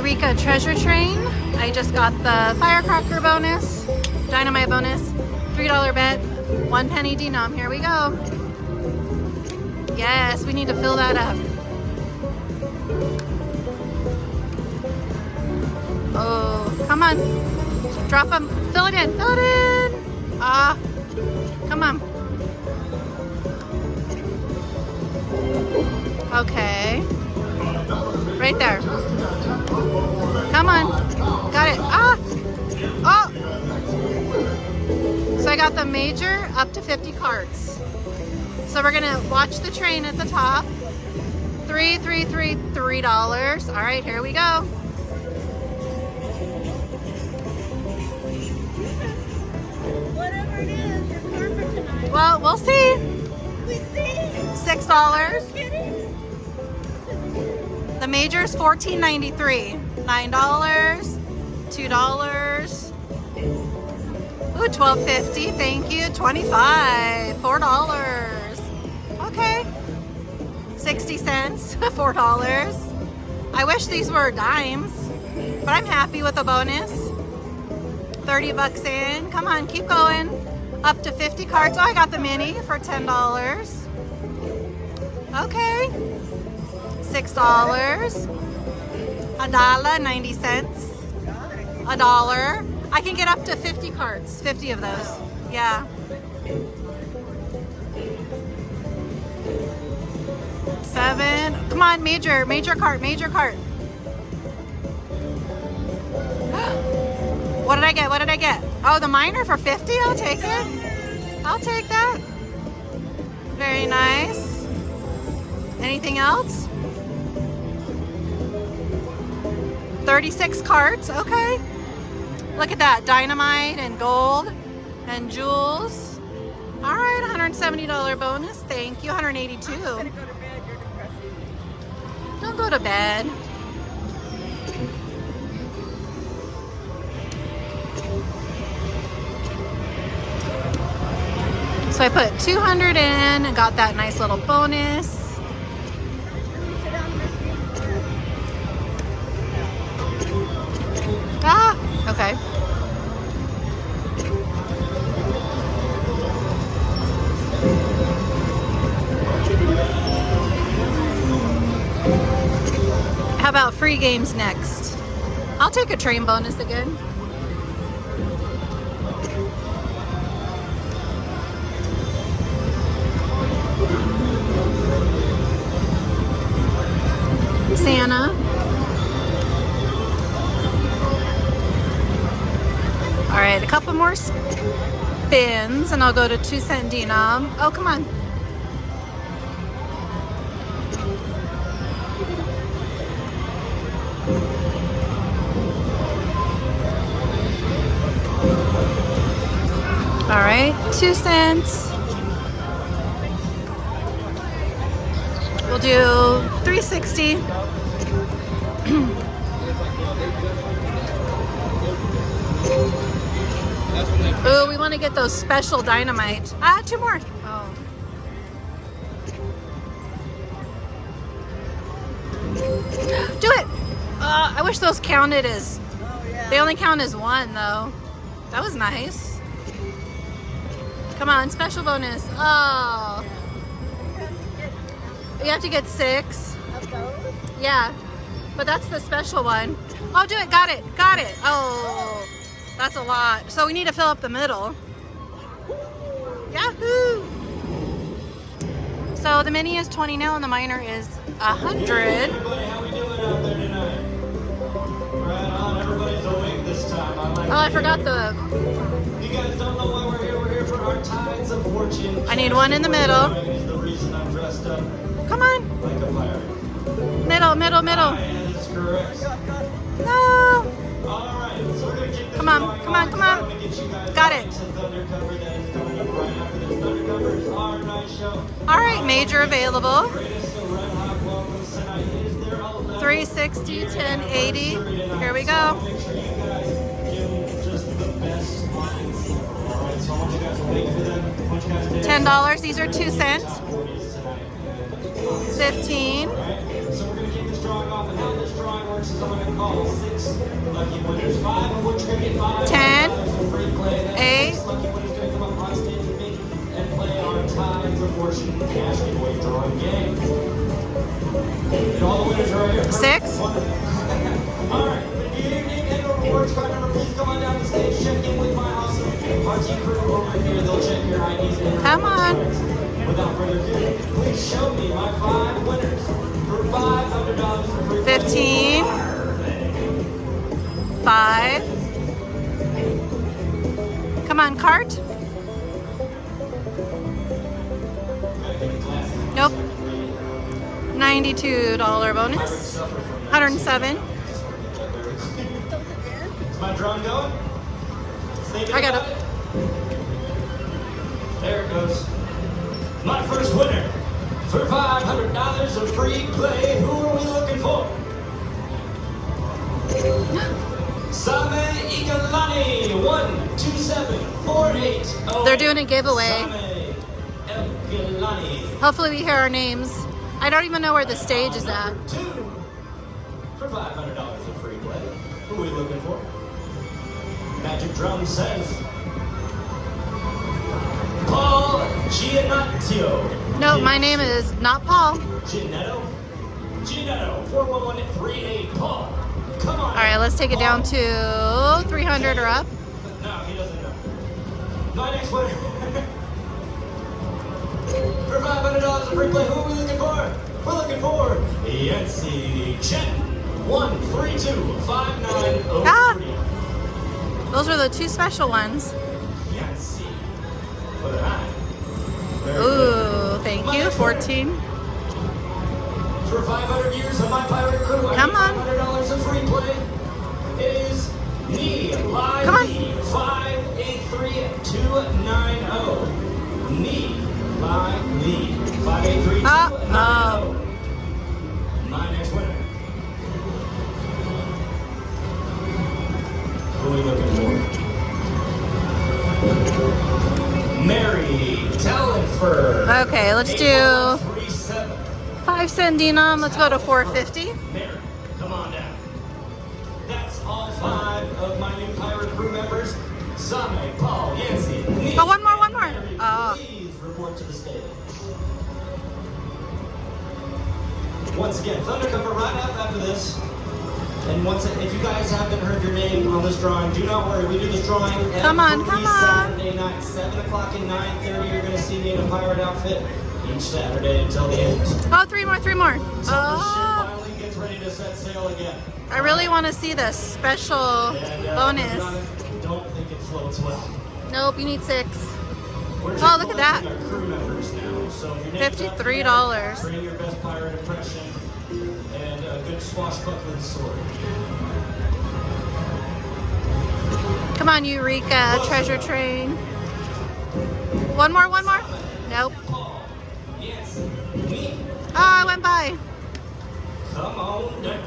Eureka treasure train. I just got the firecracker bonus, dynamite bonus, $3 bet, 1 penny denom. Here we go. Yes, we need to fill that up. Oh, come on. Drop them. Fill it in. Fill it in. Ah, come on. Okay. Right there. Come on. Got it. Ah. Oh. So I got the major up to 50 carts. So we're gonna watch the train at the top. $3. All right, here we go. Whatever it is, your karma tonight. Well, we'll see. We see. $6. Kidding? The major is $14.93. $9. $2. Ooh, $12.50. Thank you. $25. $4. Okay. 60 cents. $4. I wish these were dimes, but I'm happy with the bonus. 30 bucks in. Come on, keep going. Up to 50 cards. Oh, I got the mini for $10. Okay. $6. $1.90. $1. I can get up to 50 cards. 50 of those. Yeah. $7. Come on, major cart. What did I get? What did I get? Oh, the minor for 50? I'll take it. I'll take that. Very nice. Anything else? 36 carts. Okay. Look at that. Dynamite and gold and jewels. All right, $170 bonus. Thank you. $182. I'm gonna go to bed. You're depressing. Don't go to bed. So I put 200 in and got that nice little bonus. Sit down there. Ah, okay. How about free games next? I'll take a train bonus again. Santa. All right, a couple more spins and I'll go to 2-cent denom. Oh, come on. All right, 2 cents. We'll do 360. Ooh, we want to get those special dynamite. Ah, 2 more. Oh. Do it. I wish those counted as. Oh, yeah. They only count as 1 though. That was nice. Come on, special bonus. Oh. You have to get 6. Of those? Yeah, but that's the special one. Oh, do it. Got it. Got it. Oh, that's a lot. So we need to fill up the middle. Yahoo! So the mini is 20 now and the minor is 100. Hey everybody, how we doing out there tonight? Right on, everybody's awake this time. Oh, I forgot the. You guys don't know why we're here. We're here for our Tides of Fortune. I need one in the middle. Is the reason I'm dressed up Come on. like a pirate. Middle. That is correct. No. All right, so we're gonna kick this Come on, drawing come on, off. come on. I'm gonna get you guys Got all it. into Thundercover that is coming up right after this. Thundercover is our night show. All right, major available. Greatest Red Hot welcomes tonight. It is their 11th 360, 1080. Here we go. Make sure you guys give them just the best lines. All right, so I want you guys to wait for them. I want you guys to $10. These are 2 cents. top 40s tonight. 15. All right, so we're gonna kick this drawing off, and how this drawing drawing works is I'm going to call 6 lucky winners, 5 of which are going to get 5 10, for free play. Then 8, 6 lucky winners going to come up on stage with me and play our Tides of Fortune cash giveaway drawing game. And all the winners are right here. 6. All right. If you need any rewards card number, please come on down the stage. Check in with my awesome party crew over here. They'll check your IDs and Come on. Without further ado, please show me my 5 winners for $500 for free. 15. 5. Come on, cart. Nope. $92 bonus. 107. Is my drum going? I got it. There it goes. My first winner for $500 of free play. Who are we looking for? Same Ikalani 127480. They're doing a giveaway. Same Ikalani. Hopefully we hear our names. I don't even know where the stage is at. Number 2 for $500 of free play. Who are we looking for? Magic Drum says Paul Giannatio. No, my name is not Paul. Giannetto 41138. Paul, come on. All right, let's take it down to 300 or up. No, he doesn't know. My next winner for $500 of free play. Who are we looking for? We're looking for Yancy Chen 1325903. Ah! Those are the 2 special ones. Yancy with an I. Very good. Ooh, thank you. 14. For 500 years of my pirate crew, Come on. $500 of free play is me. Live Come on. 583290. Me. Live lead. 583290. My next winner. Who are we looking for? Mary Tellenfer. Okay, let's do 5 cent denom. Let's go to 450. Mary, come on down. That's all 5 of my new pirate crew members. Same, Paul, Yancy, me, Oh, one more. Mary, Oh. please report to the stage. Once again, Thunder cover right up after this. And if you guys haven't heard your name on this drawing, do not worry. We do this drawing every Saturday night, 7 o'clock and 9:30. You're going to see me in a pirate outfit each Saturday until the end. Oh, 3 more. Until the ship Oh, finally gets ready to set sail again. I really want to see this special And, to be bonus. honest, don't think it floats well. Nope, you need 6. We're just Oh, look at that. collecting our crew members now. So if your name's up $53. there, bring your best pirate impression and a good swashbuckling sword. Come on, Eureka, treasure train. One more. Nope. Paul, yes, me. Oh, I went by. Come on down.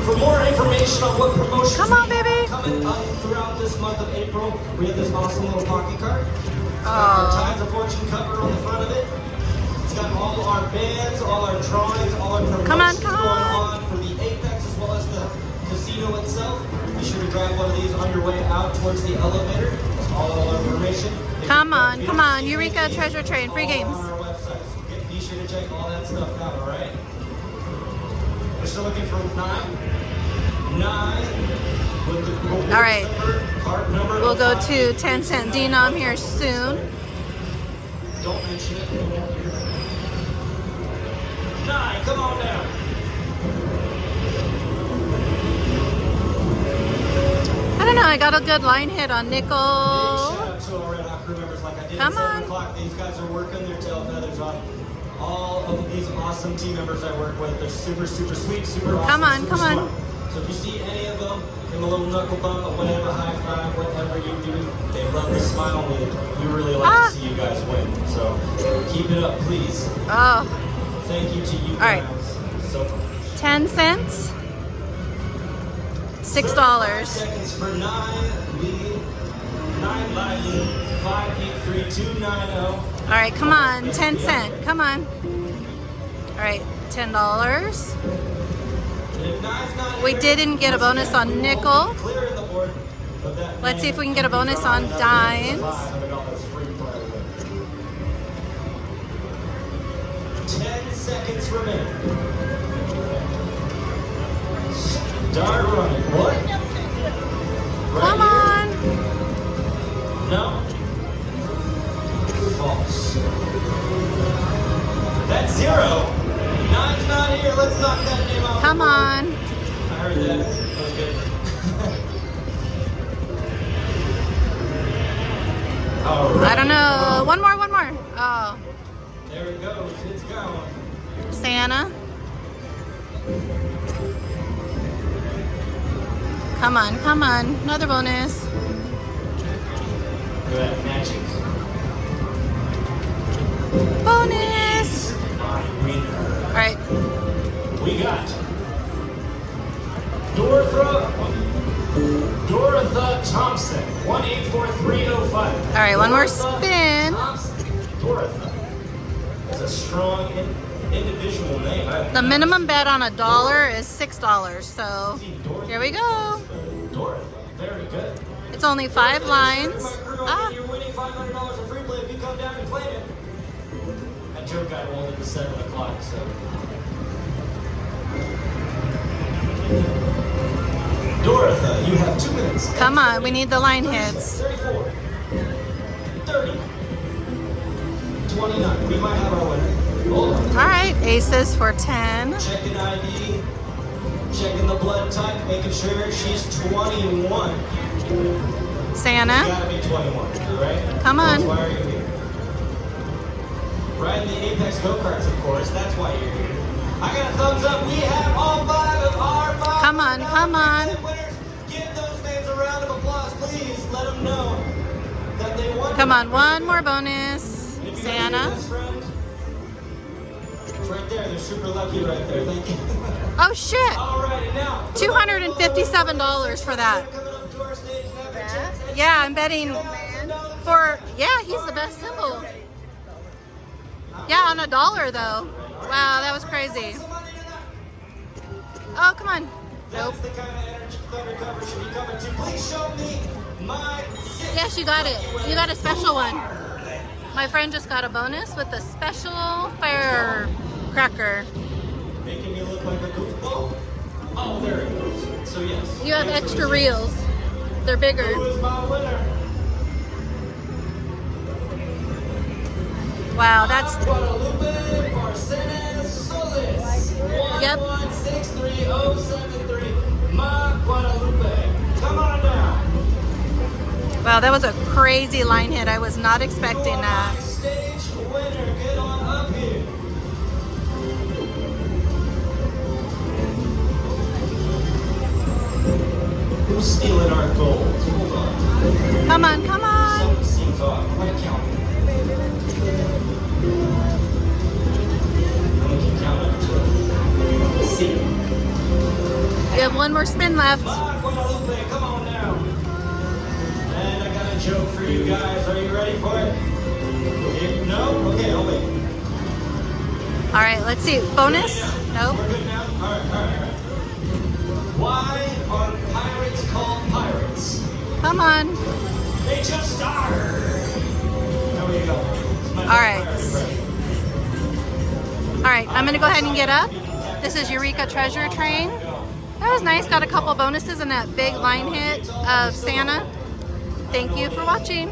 For more information on what promotions Come on, we have baby. coming up throughout this month of April, we have this awesome little pocket card. It's got Aw. our Tides of Fortune cover on the front of it. It's got all our bands, all our drawings, all our promotions Come on. going on for the Apex as well as the casino itself. Be sure to grab one of these on your way out towards the elevator. It's all our information. Come on, Eureka treasure train, free games. On our website. So be sure to check all that stuff out, all right? We're still looking for 9. 9 with the All right. card number. We'll go to 10 cent denom here soon. Don't mention it. 9, come on down. I don't know, I got a good line hit on Big nickel. shout out to our Red Hot crew members like I did Come at 7 on. o'clock. These guys are working their tail feathers off. All of these awesome team members I work with, they're super, super sweet, super awesome, Come on, super come on. smart. So if you see any of them, give them a little knuckle bump, a wave, a high five, whatever you do, they love to smile with it. We really like Ah. to see you guys win. So keep it up, please. Oh, Thank you to you All right. guys so much. 10 cents. 35 $6. seconds for 9 lead, 9 live lead, 583-290. All right, come on, 10 cent, come on. All right, $10. We didn't get a bonus on nickel. Let's see if we can get a bonus on dimes. 10 seconds remaining. Start running. What? Come on. No. False. That's 0. 9's not here. Let's knock that name out. Come on. I heard that. That was good. All right. I don't know. One more. Oh, There it goes. It's going. Santa. Come on. Another bonus. Go ahead. Magic. Bonus. My winner. All right. We got Dorotha Thompson, 184305. All right, one more spin. Dorotha. That's a strong individual name. The minimum bet on $1 is $6. So here we go. Dorotha, very good. It's only 5 lines. You're winning $500 of free play if you come down and claim it. That joke got rolled at the 7 o'clock, so. Dorotha, you have 2 minutes. Come on, we need the line hits. 34, 30, 29. We might have our winner. Hold on. All right, aces for 10. Checking ID, checking the blood type, making sure she's 21. Santa. You gotta be 21, right? Come on. That's why are you here? Riding the Apex go-karts, of course. That's why you're here. I got a thumbs up. We have all 5 of our 5. Come on. Winners. Give those names a round of applause, please. Let them know that they won. Come on, one more bonus. And if you guys Santa. are best friends, it's right there. They're super lucky right there. Thank you. Oh shit! All right, and now $257 for that. coming up to our stage now. Yeah, I'm betting for, yeah, he's the best symbol. Yeah, on $1 though. Wow, that was crazy. Oh, come on. Nope. That's the kind of energy Thunder Cover should be coming to. Please show me my 6. Yes, you got it. You got a special one. My friend just got a bonus with a special firecracker. Making me look like a goofball. Oh, there it goes. So yes. You have extra reels. They're bigger. Who is my winner? Wow, that's, Guadalupe Marcinez Solis. Yep. 1163073. Ma Guadalupe. Come on down. wow, that was a crazy line hit. I was not expecting that. Stage winner. Get on up here. Who's stealing our gold? Hold on. Come on. Something seems off. I'm gonna count. I'm gonna keep counting up to it. Let's see. You have one more spin left. Ma Guadalupe, come on now. And I got a joke for you guys. Are you ready for it? No? Okay, I'll wait. All right, let's see. Bonus? Nope. We're good now? All right. Why are pirates called pirates? Come on. They just are. There we go. All right. All right, I'm gonna go ahead and get up. This is Eureka Treasure Train. That was nice. Got a couple bonuses in that big line hit of Santa. Thank you for watching.